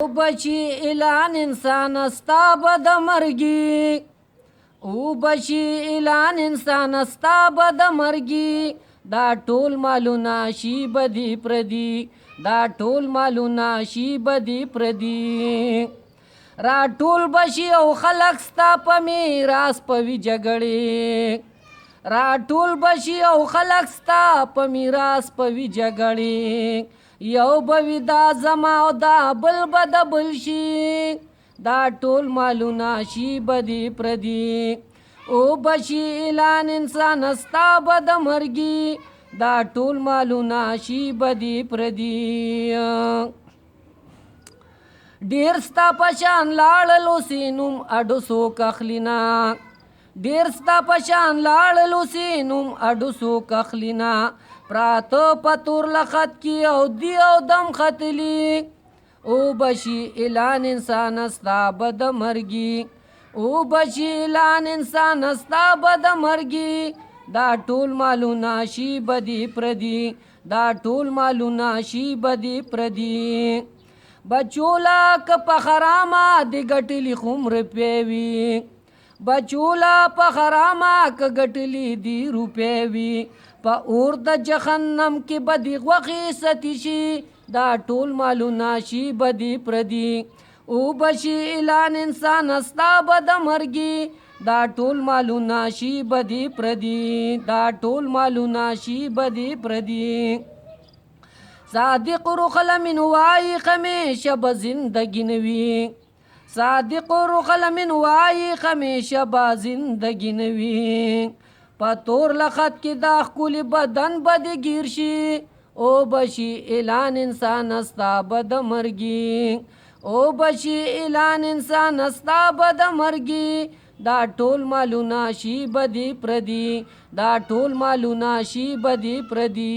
بچی اعلان انسان استا بد مرگی او بچی اعلان انسان استا بد مرگی دا ټول مالونه شی بدی پردی دا ټول مالونه شی بدی پردی را ټول بشي او خلق ستا په میراث پوي جګړې را ټول بشي او خلق ستا په میراث پوي جګړې یو بوي دا زما او دا بل بد بل شي دا ټول مالونه شي بدی پردي او بشي اعلان انسان استا بد مرګي دا ټول مالونه شي بدی پردي ډیر ستا پشان لاړلو سینوم اډو سوک اخلینا ډیر ستا پشان لاړلو سینوم اډو سوک اخلینا پراتو پتور لخط کی او دی او دم خطلی او بشی اعلان انسان استا بد مرگی او بشی اعلان انسان استا بد مرگی دا ټول مالونه شی بدی پردی دا ټول مالونه شی بدی پردی بچولا که پخراما دی گٹلی خمر پیوی بچولا پخراما که گٹلی دی روپیوی پا اور د جهنم کې بدی غوخی ستشي دا ټول مالونه شي بدی پردي او بشي اعلان انسان استا بد مرګي دا ټول مالونه شي بدی پردي دا ټول مالونه شي بدی پردي صادق رخل من وای خمیشه به زندگی نوی صادق رخل من وای خمیشه به زندگی نوی پتور لخط کی دا خکولی بدن بدی گیر شي او بشي اعلان انسان استا بد مرگی او بشي اعلان انسان استا بد مرگی دا ټول مالونه شي بدی پردي دا ټول مالونه شي بدی پردي